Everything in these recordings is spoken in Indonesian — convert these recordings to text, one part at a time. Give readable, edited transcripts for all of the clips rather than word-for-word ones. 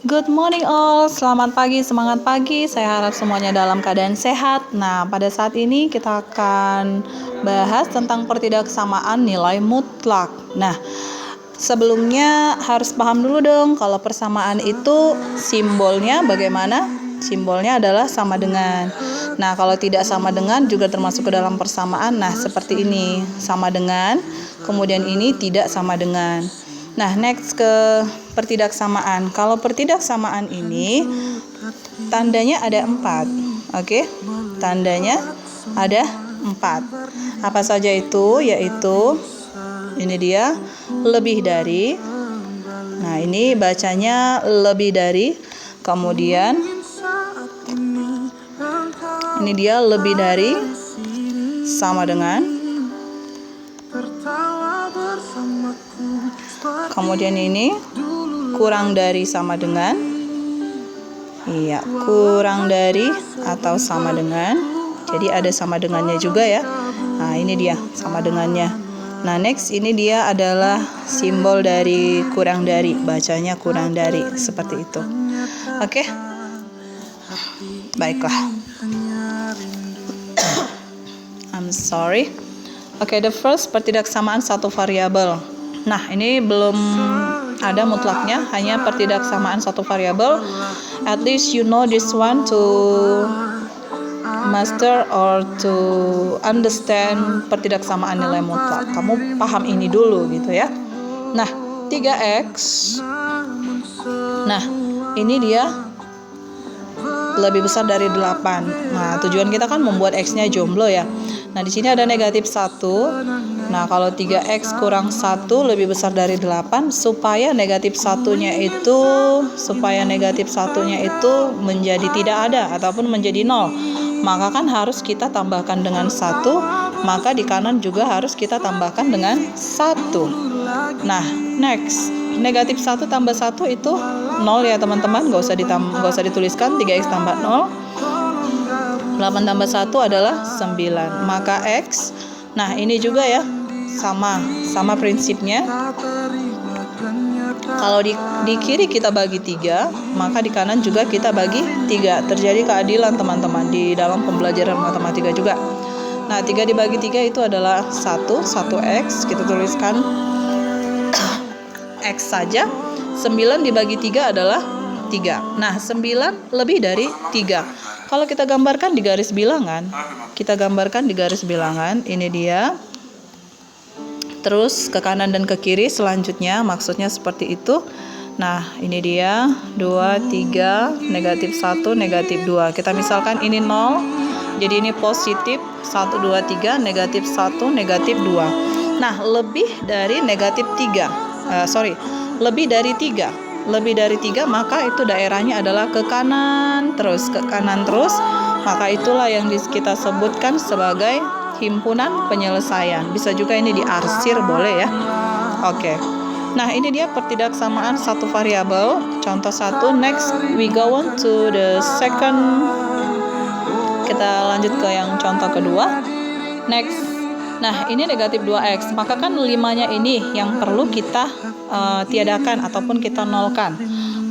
Good morning all, selamat pagi, semangat pagi. Saya harap semuanya dalam keadaan sehat. Nah, pada saat ini kita akan bahas tentang pertidaksamaan nilai mutlak. Nah, sebelumnya harus paham dulu dong kalau persamaan itu simbolnya bagaimana? Simbolnya adalah sama dengan. Nah, kalau tidak sama dengan juga termasuk ke dalam persamaan. Nah, seperti ini, sama dengan, kemudian ini tidak sama dengan. Nah, next ke pertidaksamaan. Kalau pertidaksamaan ini tandanya ada 4. Oke? Tandanya ada 4. Apa saja itu? Yaitu ini dia lebih dari. Nah, ini bacanya lebih dari. Kemudian ini dia lebih dari, sama dengan. Kemudian ini kurang dari, sama dengan. Iya, kurang dari atau sama dengan. Jadi ada sama dengannya juga ya. Nah, ini dia sama dengannya. Nah, next ini dia adalah simbol dari kurang dari. Bacanya kurang dari, seperti itu. Oke? Baiklah. I'm sorry. Oke, the first pertidaksamaan satu variabel. Nah, ini belum ada mutlaknya, hanya pertidaksamaan satu variabel. At least you know this one to master or to understand pertidaksamaan nilai mutlak. Kamu paham ini dulu gitu ya. Nah, 3x. Nah, ini dia lebih besar dari 8. Nah, tujuan kita kan membuat x-nya jomblo ya. Nah, di sini ada negatif 1. Nah, kalau 3x kurang 1 lebih besar dari 8, supaya negatif satunya itu menjadi tidak ada ataupun menjadi 0. Maka kan harus kita tambahkan dengan 1, maka di kanan juga harus kita tambahkan dengan 1. Nah, next. Negatif 1 tambah 1 itu 0 ya teman-teman, gak usah dituliskan. 3x tambah 0, 8 tambah 1 adalah 9. Maka x, nah ini juga ya, sama prinsipnya. Kalau di kiri kita bagi 3, maka di kanan juga kita bagi 3. Terjadi keadilan teman-teman di dalam pembelajaran matematika juga. Nah, 3 dibagi 3 itu adalah 1x, kita tuliskan x saja. 9 dibagi 3 adalah 3. Nah, 9 lebih dari 3. Kalau kita gambarkan di garis bilangan, ini dia. Terus ke kanan dan ke kiri selanjutnya, maksudnya seperti itu. Nah, ini dia 2, 3, negatif 1, negatif 2. Kita misalkan ini 0, jadi ini positif 1, 2, 3, negatif 1, negatif 2. Nah, lebih dari negatif 3. Lebih dari 3, maka itu daerahnya adalah ke kanan terus, maka itulah yang kita sebutkan sebagai himpunan penyelesaian. Bisa juga ini diarsir, boleh ya. Oke. Nah, ini dia pertidaksamaan satu variabel, contoh 1. Next we go on to the second. Kita lanjut ke yang contoh kedua. Next. Nah, ini negatif 2x, maka kan 5-nya ini yang perlu kita tiadakan ataupun kita nolkan.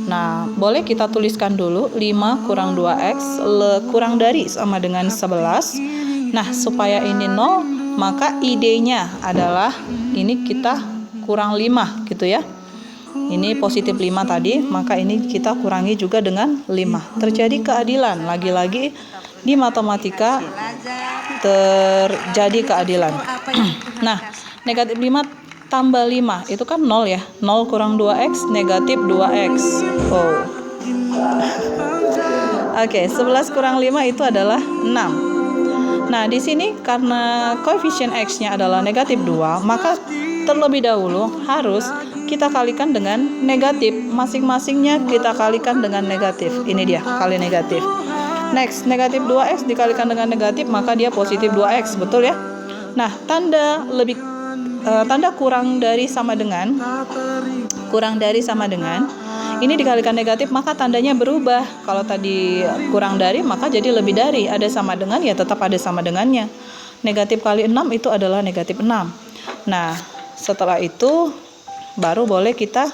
Nah, boleh kita tuliskan dulu 5 kurang 2x kurang dari sama dengan 11. Nah, supaya ini 0, maka idenya adalah ini kita kurang 5 gitu ya. Ini positif 5 tadi, maka ini kita kurangi juga dengan 5. Terjadi keadilan, lagi-lagi di matematika terjadi keadilan. Nah, negatif 5 tambah 5 itu kan 0 ya. 0 kurang 2x, negatif 2x. Oh. Oke, 11 kurang 5 itu adalah 6. Nah, di sini karena koefisien x-nya adalah negatif 2, maka terlebih dahulu harus kita kalikan dengan negatif. Masing-masingnya kita kalikan dengan negatif. Ini dia, kali negatif. Next, negatif 2x dikalikan dengan negatif, maka dia positif 2x, betul ya? Nah, tanda kurang dari sama dengan, ini dikalikan negatif, maka tandanya berubah. Kalau tadi kurang dari, maka jadi lebih dari. Ada sama dengan, ya tetap ada sama dengannya. Negatif kali 6 itu adalah negatif 6. Nah, setelah itu baru boleh kita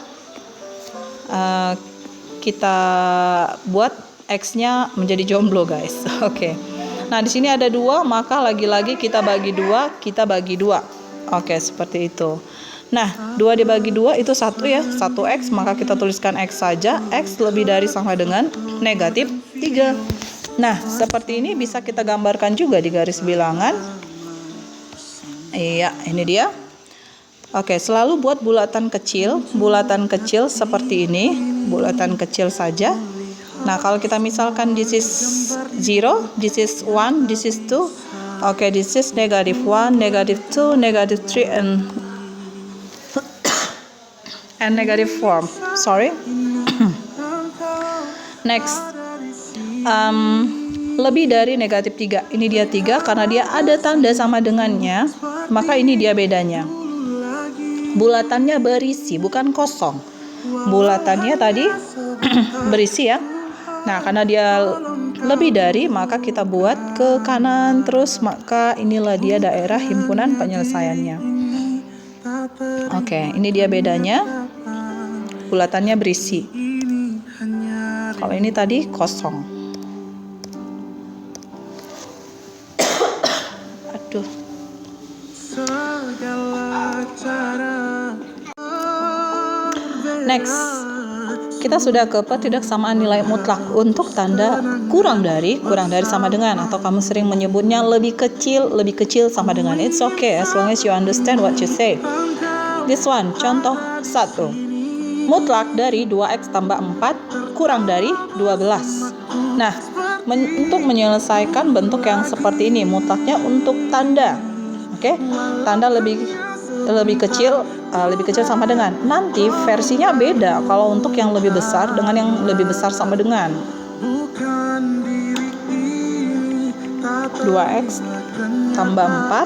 kita buat X-nya menjadi jomblo, guys. Oke. Nah, di sini ada 2, maka lagi-lagi kita bagi 2, kita bagi 2. Oke, seperti itu. Nah, 2 dibagi 2 itu 1 ya, 1X, maka kita tuliskan X saja. X lebih dari sama dengan negatif 3. Nah, seperti ini bisa kita gambarkan juga di garis bilangan. Iya, ini dia. Oke, selalu buat bulatan kecil seperti ini, bulatan kecil saja. Nah, kalau kita misalkan this is 0, this is 1, this is 2. Oke, this is negative 1, negative 2, negative 3, and negative 4. Sorry. Next. Lebih dari negatif 3. Ini dia 3 karena dia ada tanda sama dengannya, maka ini dia bedanya. Bulatannya berisi, bukan kosong. Bulatannya tadi berisi ya. Nah, karena dia lebih dari, maka kita buat ke kanan terus, maka inilah dia daerah himpunan penyelesaiannya. Oke, ini dia bedanya. Bulatannya berisi. Kalau ini tadi kosong. Aduh. Next. Kita sudah ke pertidaksamaan nilai mutlak untuk tanda kurang dari sama dengan, atau kamu sering menyebutnya lebih kecil sama dengan. It's okay as long as you understand what you say. This one, contoh 1. Mutlak dari 2x tambah 4 kurang dari 12. Nah, untuk menyelesaikan bentuk yang seperti ini, mutlaknya untuk tanda. Oke, tanda lebih kecil sama dengan. Nanti versinya beda kalau untuk yang lebih besar dengan yang lebih besar sama dengan. 2x tambah 4.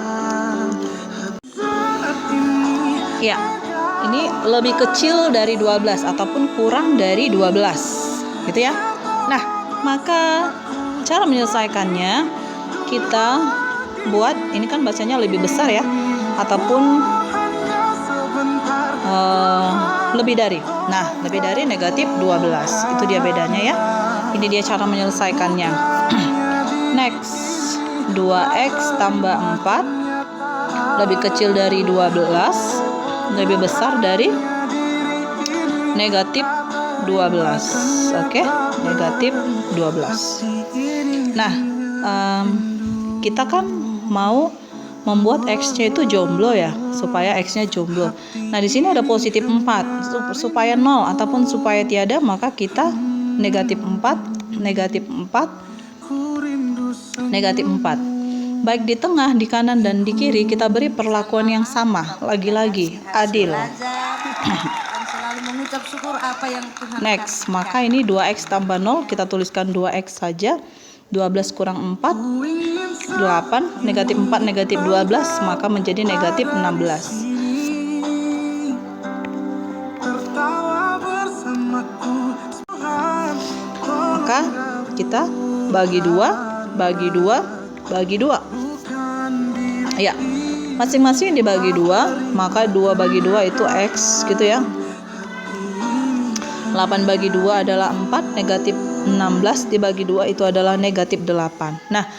Ya, ini lebih kecil dari 12 ataupun kurang dari 12. Gitu ya. Nah, maka cara menyelesaikannya kita buat, ini kan bacanya lebih besar ya, ataupun lebih dari. Nah, lebih dari negatif 12. Itu dia bedanya ya. Ini dia cara menyelesaikannya. Next. 2x tambah 4 lebih kecil dari 12, lebih besar dari negatif 12. Oke, negatif 12. Nah, kita kan mau membuat X-nya itu jomblo ya, supaya X-nya jomblo. Nah, di sini ada positif 4. Supaya 0 ataupun supaya tiada, maka kita negatif 4, negatif 4, negatif 4. Baik di tengah, di kanan, dan di kiri kita beri perlakuan yang sama. Lagi-lagi, adil. Next, maka ini 2x tambah 0, kita tuliskan 2x saja. 12 kurang 4, 8, negatif 4, negatif 12, maka menjadi negatif 16. Maka kita bagi 2, bagi 2, bagi 2. Ya, masing-masing dibagi 2, maka 2 bagi 2 itu X gitu ya. 8 bagi 2 adalah 4, negatif 16 dibagi 2 itu adalah negatif 8. Nah,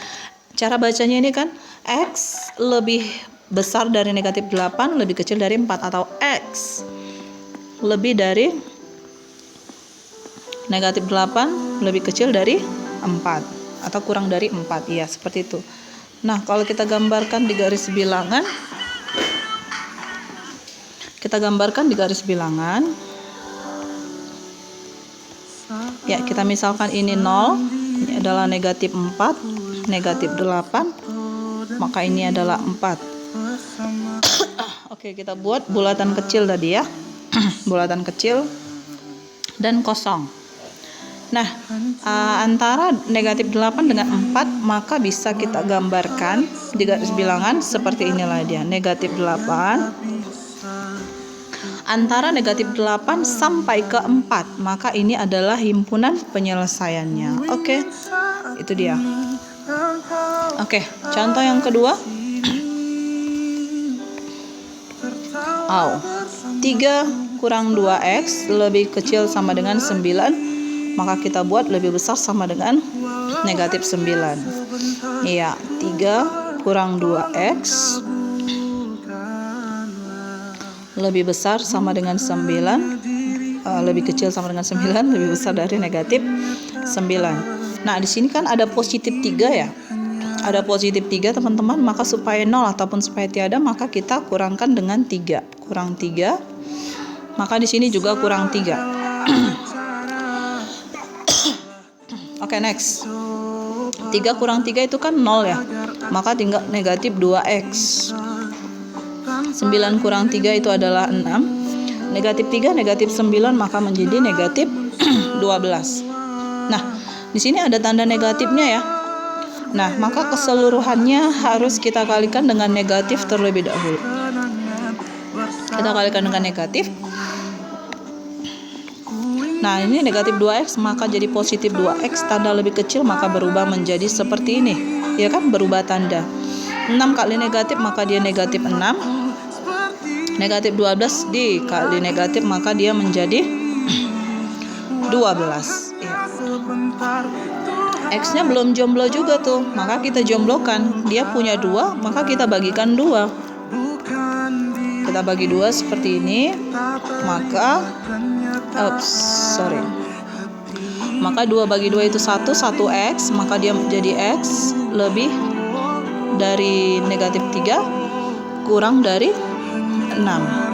cara bacanya ini kan X lebih besar dari negatif 8, lebih kecil dari 4, atau X lebih dari negatif 8, lebih kecil dari 4, atau kurang dari 4. Ya, seperti itu. Nah, kalau kita gambarkan di garis bilangan, ya, kita misalkan ini 0, ini adalah negatif 4, negatif 8, maka ini adalah 4. Oke, kita buat bulatan kecil tadi ya. Bulatan kecil dan kosong. Nah, antara negatif 8 dengan 4, maka bisa kita gambarkan di garis bilangan seperti inilah dia. Negatif 8 antara negatif 8 sampai ke 4, maka ini adalah himpunan penyelesaiannya. Oke, itu dia. Oke, contoh yang kedua. 3 kurang 2x lebih kecil sama dengan 9, maka kita buat lebih besar sama dengan negatif 9. Iya, 3 kurang 2x lebih besar sama dengan 9, lebih kecil sama dengan 9, lebih besar dari negatif 9. Nah, di sini kan ada positif 3 ya. Ada positif 3 teman-teman, maka supaya 0 ataupun supaya tiada, maka kita kurangkan dengan 3. Kurang 3, maka di sini juga kurang 3. Oke, next. 3 kurang 3 itu kan 0 ya, maka tinggal negatif 2x. 9 kurang 3 itu adalah 6. Negatif 3, negatif 9, maka menjadi negatif 12. Nah, di sini ada tanda negatifnya ya. Nah, maka keseluruhannya harus kita kalikan dengan negatif terlebih dahulu. Kita kalikan dengan negatif. Nah, ini negatif 2x, maka jadi positif 2x. Tanda lebih kecil maka berubah menjadi seperti ini. Ya kan, berubah tanda. 6 kali negatif, maka dia negatif 6. Negatif 12 dikali negatif, maka dia menjadi 12. Ya. X-nya belum jomblo juga tuh, maka kita jomblokan. Dia punya 2, maka kita bagikan 2. Kita bagi 2 seperti ini, maka maka 2 bagi 2 itu 1, 1x, maka dia menjadi x lebih dari negatif 3 kurang dari 6.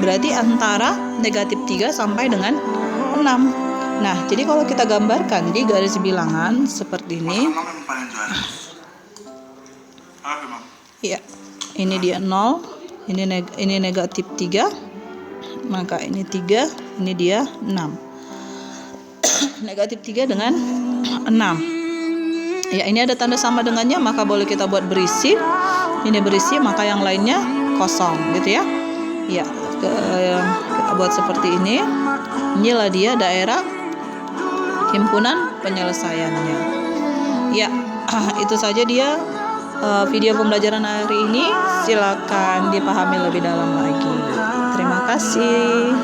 Berarti antara negatif 3 sampai dengan 6. Nah, jadi kalau kita gambarkan di garis bilangan seperti ini. Ya, ini dia 0, ini negatif 3. Maka ini 3, ini dia 6. Negatif 3 dengan 6. Ya, ini ada tanda sama dengannya, maka boleh kita buat berisi. Ini berisi, maka yang lainnya kosong, gitu ya. Ya, kita buat seperti ini. Inilah dia daerah himpunan penyelesaiannya. Ya, itu saja dia video pembelajaran hari ini. Silakan dipahami lebih dalam lagi. Terima kasih.